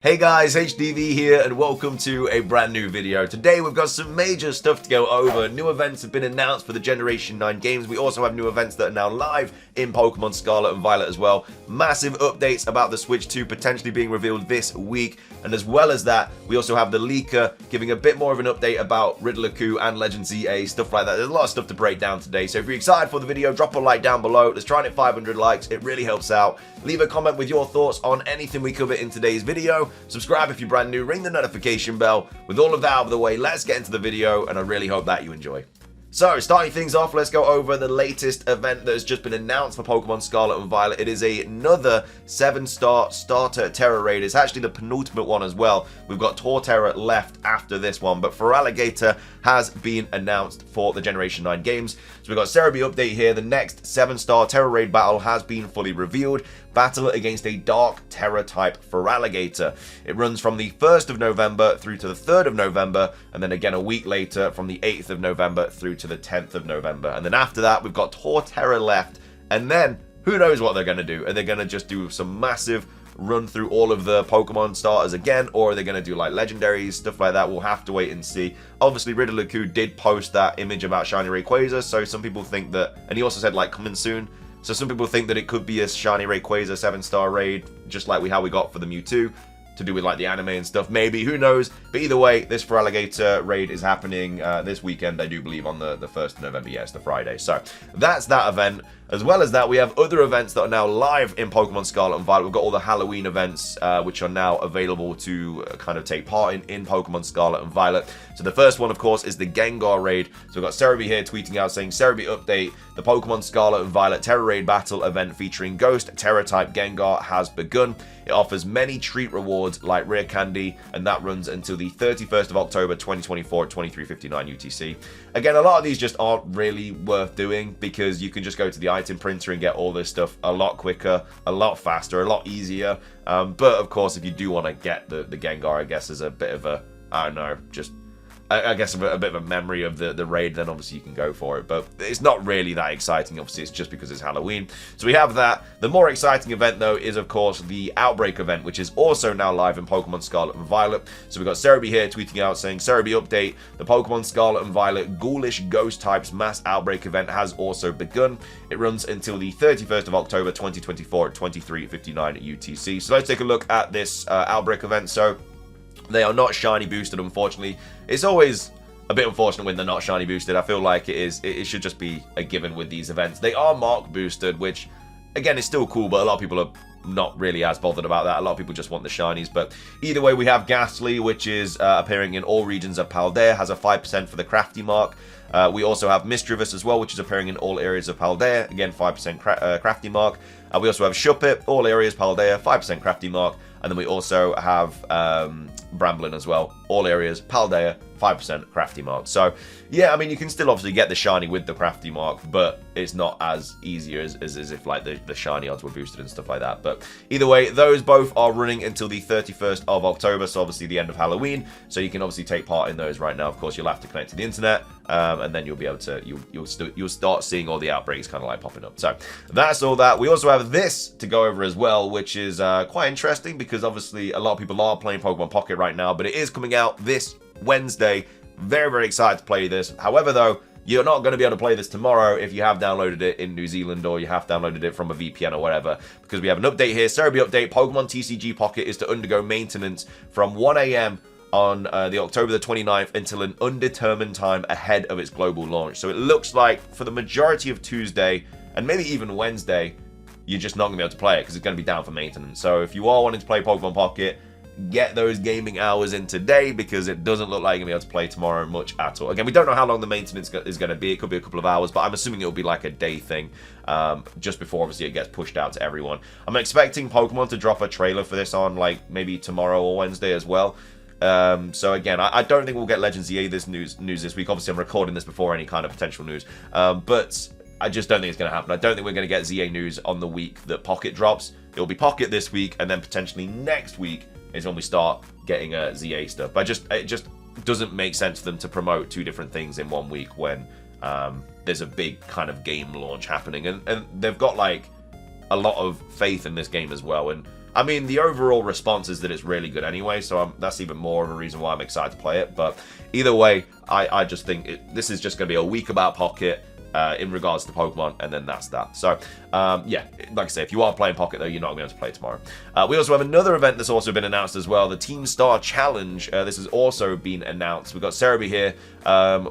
Hey guys, HDV here and welcome to a brand new video. Today we've got some major stuff to go over. New events have been announced for the Generation 9 games. We also have new events that are now live in Pokemon Scarlet and Violet as well. Massive updates about the Switch 2 potentially being revealed this week. And as well as that, we also have the leaker giving a bit more of an update about Riddler-Coup and Legend ZA, stuff like that. There's a lot of stuff to break down today. So if you're excited for the video, drop a like down below. Let's try and hit 500 likes. It really helps out. Leave a comment with your thoughts on anything we cover in today's video. Subscribe if you're brand new, ring the notification bell. With all of that out of the way, let's get into the video, and I really hope that you enjoy. So, starting things off, let's go over the latest event that has just been announced for Pokemon Scarlet and Violet. It is another 7-star starter Tera raid. It's actually the penultimate one as well. We've got Tera left after this one, but Feraligatr has been announced for the Generation 9 games. So we've got Cerebi update here. The next 7-star Tera raid battle has been fully revealed. Battle against a Dark Tera type Feraligatr. It runs from the 1st of November through to the 3rd of November, and then again a week later from the 8th of November through to the 10th of November. And then after that, we've got Tera left, and then who knows what they're going to do. Are they going to just do some massive run through all of the Pokemon starters again, or are they going to do like legendaries, stuff like that? We'll have to wait and see. Obviously, Riddler-Coup did post that image about Shiny Rayquaza, so some people think that, and he also said like coming soon. So some people think that it could be a Shiny Rayquaza 7-star raid, just like how we got for the Mewtwo, to do with like the anime and stuff. Maybe, who knows? But either way, this Feraligatr raid is happening this weekend, I do believe, on the 1st of November. Yes, the Friday. So that's that event. As well as that, we have other events that are now live in Pokemon Scarlet and Violet. We've got all the Halloween events, which are now available to kind of take part in Pokemon Scarlet and Violet. So the first one, of course, is the Gengar raid. So we've got Cerebi here tweeting out saying, Cerebi update, the Pokemon Scarlet and Violet Tera raid battle event featuring Ghost Tera-type Gengar has begun. It offers many treat rewards like rare candy, and that runs until the 31st of October 2024 at 23:59 UTC. Again, a lot of these just aren't really worth doing because you can just go to the item printer and get all this stuff a lot quicker, a lot faster, a lot easier. But of course, if you do want to get the Gengar, I guess as a bit of a, I don't know, just I guess a bit of a memory of the raid, then obviously you can go for it. But it's not really that exciting. Obviously, it's just because it's Halloween. So we have that. The more exciting event, though, is, of course, the Outbreak event, which is also now live in Pokemon Scarlet and Violet. So we've got Cerebi here tweeting out saying, Cerebi update, the Pokemon Scarlet and Violet Ghoulish Ghost Types Mass Outbreak event has also begun. It runs until the 31st of October 2024 at 23:59 UTC. So let's take a look at this Outbreak event. So they are not shiny boosted, unfortunately. It's always a bit unfortunate when they're not shiny boosted. I feel like it should just be a given with these events. They are mark boosted, which again is still cool, but a lot of people are not really as bothered about that. A lot of people just want the shinies. But either way, we have Ghastly, which is appearing in all regions of Paldea, has a 5% for the crafty mark. We also have Mischievous as well, which is appearing in all areas of Paldea, again 5% crafty mark. We also have Shuppet, all areas Paldea, 5% crafty mark. And then we also have Bramblin as well, all areas Paldea, 5% crafty mark. So yeah, I mean, you can still obviously get the shiny with the crafty mark, but it's not as easy as if like the shiny odds were boosted and stuff like that. But either way, those both are running until the 31st of October, so obviously the end of Halloween. So you can obviously take part in those right now. Of course, you'll have to connect to the internet, and then you'll be able to you'll start seeing all the outbreaks kind of like popping up. So that's all that. We also have this to go over as well, which is quite interesting because obviously a lot of people are playing Pokemon Pocket right now, but it is coming out this Wednesday. Very, very excited to play this. However, though, you're not going to be able to play this tomorrow if you have downloaded it in New Zealand or you have downloaded it from a VPN or whatever, because we have an update here. Cerebi update, Pokemon TCG Pocket is to undergo maintenance from 1 AM on the October the 29th until an undetermined time ahead of its global launch. So it looks like for the majority of Tuesday and maybe even Wednesday, you're just not going to be able to play it because it's going to be down for maintenance. So if you are wanting to play Pokemon Pocket, get those gaming hours in today because it doesn't look like you're going to be able to play tomorrow much at all. Again, we don't know how long the maintenance is going to be. It could be a couple of hours, but I'm assuming it'll be like a day thing just before obviously it gets pushed out to everyone. I'm expecting Pokemon to drop a trailer for this on like maybe tomorrow or Wednesday as well. So again, I don't think we'll get Legend ZA this news this week. Obviously, I'm recording this before any kind of potential news, but I just don't think it's going to happen. I don't think we're going to get ZA news on the week that Pocket drops. It'll be Pocket this week, and then potentially next week is when we start getting ZA stuff. But it just doesn't make sense for them to promote two different things in 1 week when there's a big kind of game launch happening, and they've got like a lot of faith in this game as well. And I mean, the overall response is that it's really good anyway, so that's even more of a reason why I'm excited to play it. But either way, I just think this is just going to be a week about Pocket in regards to Pokemon, and then that's that. So, yeah, like I say, if you are playing Pocket, though, you're not going to be able to play it tomorrow. We also have another event that's also been announced as well, the Team Star Challenge. This has also been announced. We've got Cerebi here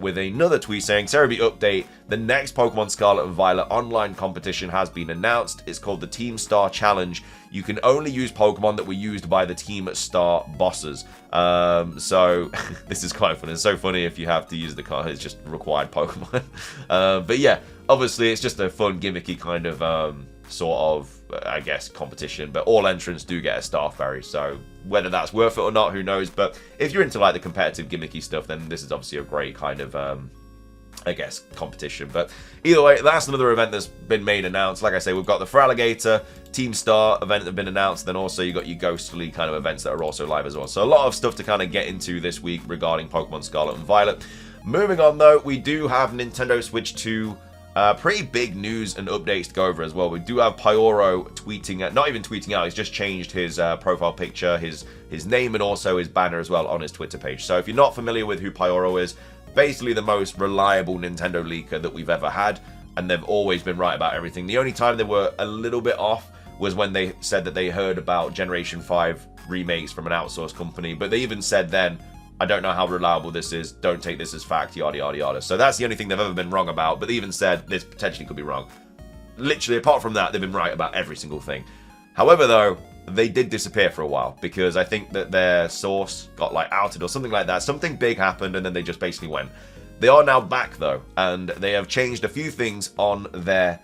with another tweet saying, Cerebi update, the next Pokemon Scarlet and Violet online competition has been announced. It's called the Team Star Challenge. You can only use Pokemon that were used by the Team Star bosses. So, this is quite funny. It's so funny if you have to use the card. It's just required Pokemon. But yeah, obviously it's just a fun, gimmicky kind of sort of, I guess, competition. But all entrants do get a Starfberry. So, whether that's worth it or not, who knows. But if you're into like the competitive, gimmicky stuff, then this is obviously a great kind of I guess, competition. But either way, that's another event that's been made announced. Like I say, we've got the Feraligatr Team Star event that have been announced. Then also you got your Ghostly kind of events that are also live as well. So a lot of stuff to kind of get into this week regarding Pokemon Scarlet and Violet. Moving on though, we do have Nintendo Switch 2 pretty big news and updates to go over as well. We do have Pyoro tweeting, not even tweeting out, he's just changed his profile picture, his name, and also his banner as well on his Twitter page. So if you're not familiar with who Pyoro is, basically the most reliable Nintendo leaker that we've ever had, and they've always been right about everything. The only time they were a little bit off was when they said that they heard about Generation 5 remakes from an outsourced company, but they even said then, I don't know how reliable this is, don't take this as fact, yada yada yada. So that's the only thing they've ever been wrong about, but they even said this potentially could be wrong. Literally, apart from that, they've been right about every single thing. However though, they did disappear for a while, because I think that their source got like outed or something like that. Something big happened and then they just basically went. They are now back though, and they have changed a few things on their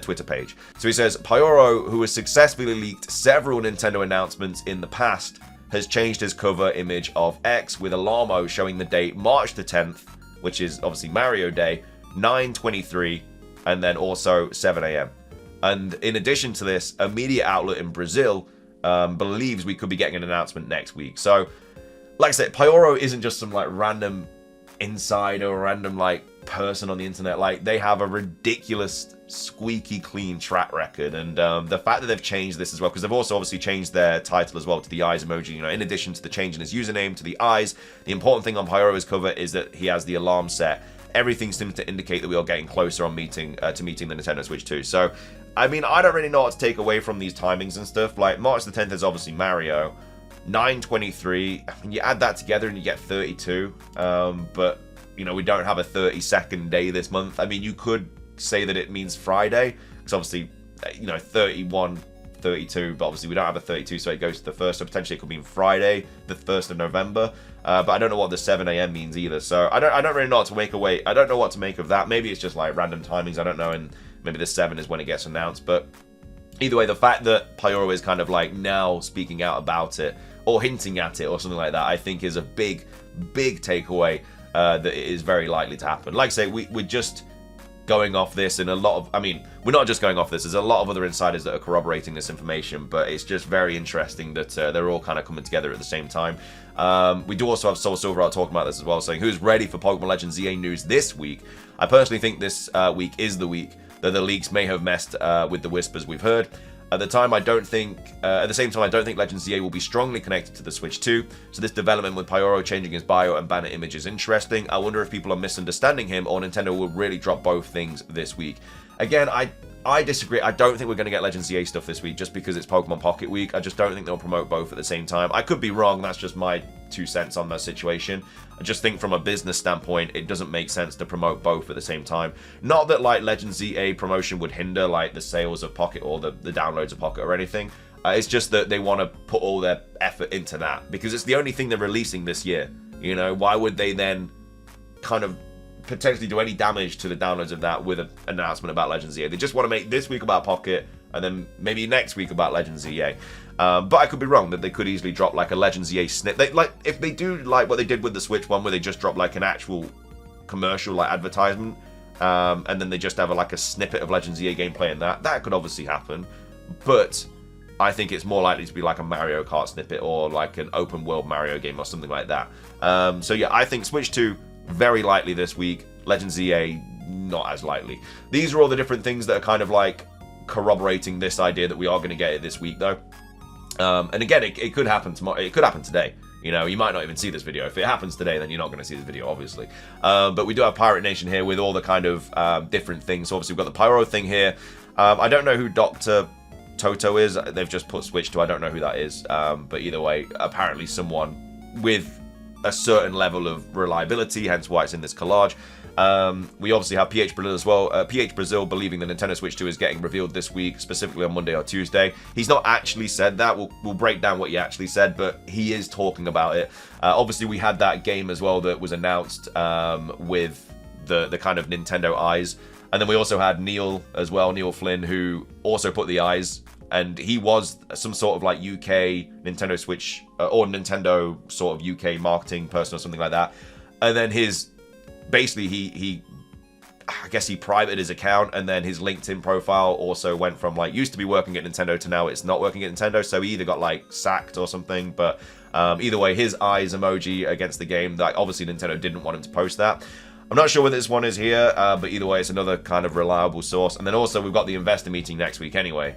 Twitter page. So he says, Pyoro, who has successfully leaked several Nintendo announcements in the past, has changed his cover image of X with a llama showing the date March the 10th, which is obviously Mario Day, 9:23, and then also 7 a.m. And in addition to this, a media outlet in Brazil believes we could be getting an announcement next week. So, like I said, Pyoro isn't just some like random insider or random like person on the internet. Like, they have a ridiculous, squeaky clean track record. And the fact that they've changed this as well, because they've also obviously changed their title as well to the eyes emoji. You know, in addition to the change in his username to the eyes, the important thing on Pyoro's cover is that he has the alarm set. Everything seems to indicate that we are getting closer on meeting the Nintendo Switch 2. So, I mean, I don't really know what to take away from these timings and stuff. Like, March the 10th is obviously Mario. 9:23, I mean, you add that together and you get 32. But, you know, we don't have a 32nd day this month. I mean, you could say that it means Friday, because obviously, you know, 31, 32, but obviously we don't have a 32, so it goes to the 1st, so potentially it could mean Friday, the 1st of November. But I don't know what the 7 a.m. means either, so I don't really know what to make away. I don't know what to make of that. Maybe it's just like random timings, I don't know, and maybe the 7 is when it gets announced. But either way, the fact that Pyoro is kind of like now speaking out about it, or hinting at it, or something like that, I think is a big, big takeaway that it is very likely to happen. Like I say, we're just going off this, and a lot of, I mean, we're not just going off this, there's a lot of other insiders that are corroborating this information, but it's just very interesting that they're all kind of coming together at the same time. We do also have Soul Silverheart talking about this as well, saying who's ready for Pokemon Legends ZA news this week. I personally think this week is the week that the leaks may have messed with the whispers we've heard. At the same time, I don't think Legends ZA will be strongly connected to the Switch 2, so this development with Pyoro changing his bio and banner image is interesting. I wonder if people are misunderstanding him, or Nintendo will really drop both things this week. Again, I disagree. I don't think we're going to get Legends ZA stuff this week, just because it's Pokemon Pocket Week. I just don't think they'll promote both at the same time. I could be wrong, that's just my 2 cents on the situation. I just think from a business standpoint, it doesn't make sense to promote both at the same time. Not that like Legends ZA promotion would hinder like the sales of Pocket or the downloads of Pocket or anything. It's just that they want to put all their effort into that, because it's the only thing they're releasing this year. You know, why would they then kind of potentially do any damage to the downloads of that with an announcement about Legends ZA? They just want to make this week about Pocket, and then maybe next week about Legends ZA. But I could be wrong, that they could easily drop like a Legends ZA snip. If they do like what they did with the Switch one, where they just drop like an actual commercial like advertisement, and then they just have like a snippet of Legends ZA gameplay in that could obviously happen. But I think it's more likely to be like a Mario Kart snippet, or like an open world Mario game or something like that. So yeah, I think Switch 2 very likely this week, Legends ZA not as likely. These are all the different things that are kind of like corroborating this idea that we are going to get it this week, though. And again, it could happen tomorrow. It could happen today. You know, you might not even see this video. If it happens today, then you're not going to see this video, obviously. But we do have Pirate Nation here with all the kind of different things. So obviously, we've got the Pyro thing here. I don't know who Dr. Toto is. They've just put Switch to. I don't know who that is. But either way, apparently someone with a certain level of reliability, hence why it's in this collage. We obviously have PH Brazil as well. PH Brazil believing the Nintendo Switch 2 is getting revealed this week, specifically on Monday or Tuesday. He's not actually said that. We'll break down what he actually said, but he is talking about it. Obviously, we had that game as well that was announced with the kind of Nintendo eyes. And then we also had Neil as well, Neil Flynn, who also put the eyes. And he was some sort of like UK Nintendo Switch or Nintendo sort of UK marketing person or something like that. And then basically he I guess he privated his account, and then his LinkedIn profile also went from like used to be working at Nintendo to now it's not working at Nintendo. So he either got like sacked or something, but either way, his eyes emoji against the game, that obviously Nintendo didn't want him to post that. I'm not sure whether this one is here, but either way, it's another kind of reliable source. And then also we've got the investor meeting next week anyway,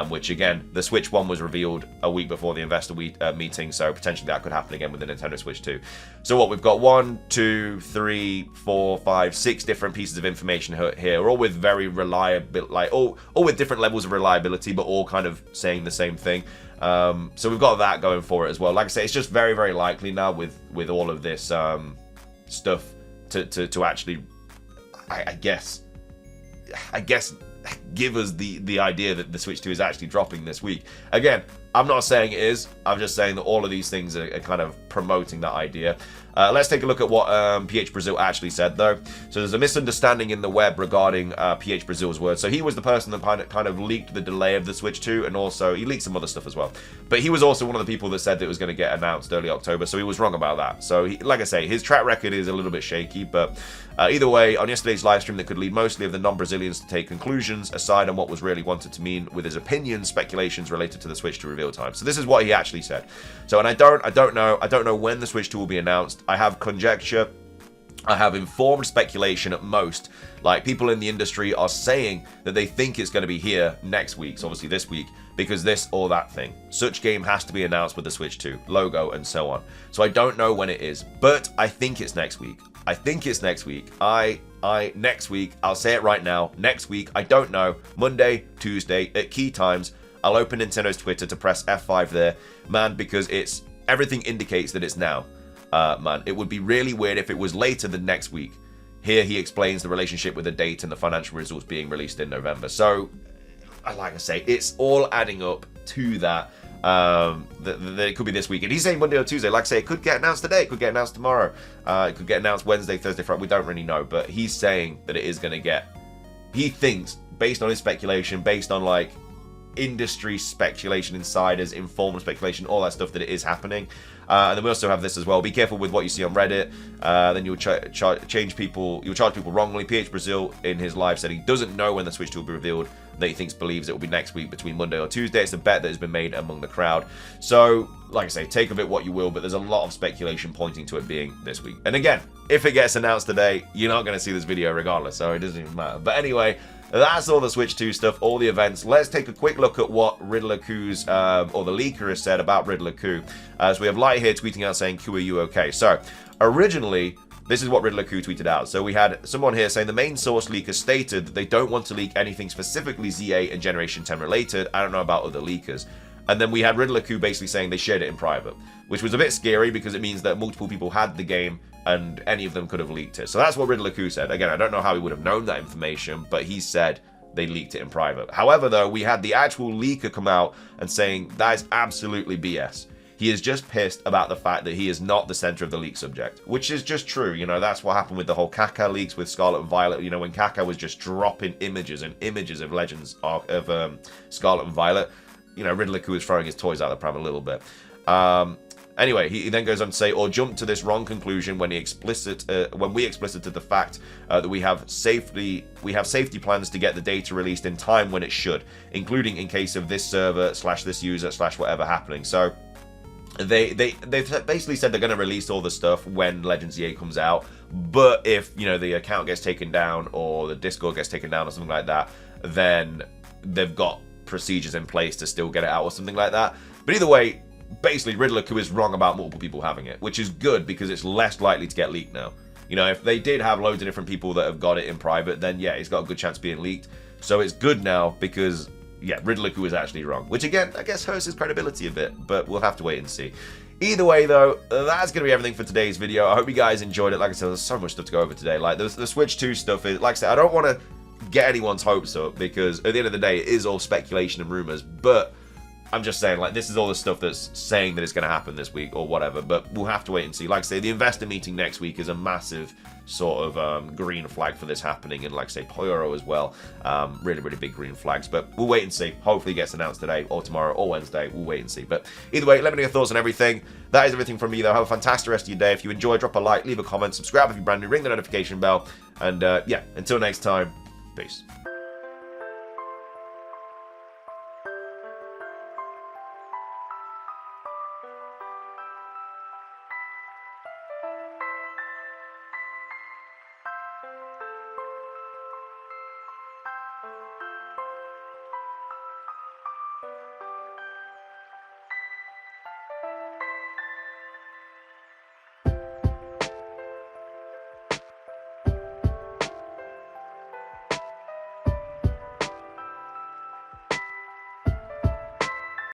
which again, the Switch 1 was revealed a week before the investor meeting, so potentially that could happen again with the Nintendo Switch 2. So what, we've got 1, 2, 3, 4, 5, 6 different pieces of information here, all with very reliable, like all with different levels of reliability, but all kind of saying the same thing. So we've got that going for it as well. Like I say, it's just very, very likely now with all of this stuff to actually, I guess, give us the idea that the Switch 2 is actually dropping this week. Again, I'm not saying it is. I'm just saying that all of these things are kind of promoting that idea. Let's take a look at what PH Brazil actually said, though. So there's a misunderstanding in the web regarding PH Brazil's words. So he was the person that kind of leaked the delay of the Switch 2, and also he leaked some other stuff as well. But he was also one of the people that said that it was going to get announced early October, so he was wrong about that. So, like I say, his track record is a little bit shaky, but either way, on yesterday's live stream that could lead mostly of the non-Brazilians to take conclusions aside on what was really wanted to mean with his opinions, speculations related to the Switch 2 reveal time. So this is what he actually said. So, and I don't know when the Switch 2 will be announced. I have conjecture, I have informed speculation at most. Like, people in the industry are saying that they think it's going to be here next week, so obviously this week, because this or that thing. Such game has to be announced with the Switch 2 logo and so on. So I don't know when it is, but I think it's next week. I think it's next week. Next week, I'll say it right now, next week, I don't know, Monday, Tuesday, at key times, I'll open Nintendo's Twitter to press F5 there, man, because everything indicates that it's now. Man, it would be really weird if it was later than next week. Here he explains the relationship with the date and the financial results being released in November. So, like I say, it's all adding up to that, that it could be this week. And he's saying Monday or Tuesday. Like I say, it could get announced today, it could get announced tomorrow, it could get announced Wednesday, Thursday, Friday. We don't really know, but he's saying that it is going to get, he thinks, based on his speculation, based on like industry speculation, insiders, informed speculation, all that stuff, that it is happening. And then we also have this as well. Be careful with what you see on Reddit. Then you'll charge people wrongly. PH Brazil in his live said he doesn't know when the Switch 2 will be revealed. That he believes it will be next week between Monday or Tuesday. It's a bet that has been made among the crowd. So, like I say, take of it what you will, but there's a lot of speculation pointing to it being this week. And again, if it gets announced today, you're not going to see this video regardless, so it doesn't even matter. But anyway, that's all the Switch 2 stuff, all the events. Let's take a quick look at what Riddler Q's, or the leaker has said about Riddler Q. So we have Light here tweeting out saying, Q, are you okay? So, originally, this is what Riddler Q tweeted out. So we had someone here saying the main source leaker stated that they don't want to leak anything specifically Z8 and Generation 10 related. I don't know about other leakers. And then we had Riddler Q basically saying they shared it in private, which was a bit scary because it means that multiple people had the game and any of them could have leaked it. So that's what Riddler Q said. Again, I don't know how he would have known that information, but he said they leaked it in private. However, though, we had the actual leaker come out and saying that is absolutely BS. He is just pissed about the fact that he is not the center of the leak subject, which is just true. You know, that's what happened with the whole Kaka leaks with Scarlet and Violet. You know, when Kaka was just dropping images and images of Legends of Scarlet and Violet, you know, Riddler Q was throwing his toys out of the pram a little bit. Anyway, he then goes on to say, or jumped to this wrong conclusion when we explicited the fact that we have safety plans to get the data released in time when it should, including in case of this server / this user / whatever happening. So they've basically said they're going to release all the stuff when Legends EA comes out, but if, you know, the account gets taken down or the Discord gets taken down or something like that, then they've got procedures in place to still get it out or something like that. But either way, basically Riddler is wrong about multiple people having it, which is good because it's less likely to get leaked now. You know, if they did have loads of different people that have got it in private, then yeah, it's got a good chance of being leaked. So it's good now because, yeah, Riddler was actually wrong. Which again, I guess hurts his credibility a bit, but we'll have to wait and see. Either way, though, that's going to be everything for today's video. I hope you guys enjoyed it. Like I said, there's so much stuff to go over today. Like, the Switch 2 stuff is, like I said, I don't want to get anyone's hopes up because at the end of the day, it is all speculation and rumors. But I'm just saying, like, this is all the stuff that's saying that it's going to happen this week or whatever. But we'll have to wait and see. Like I say, the investor meeting next week is a massive sort of green flag for this happening, and like I say, Pyro as well. Really, really big green flags, but we'll wait and see. Hopefully it gets announced today or tomorrow or Wednesday. We'll wait and see. But either way, let me know your thoughts on everything. That is everything from me, though. Have a fantastic rest of your day. If you enjoy, drop a like, leave a comment, subscribe if you're brand new, ring the notification bell, and yeah, until next time, peace.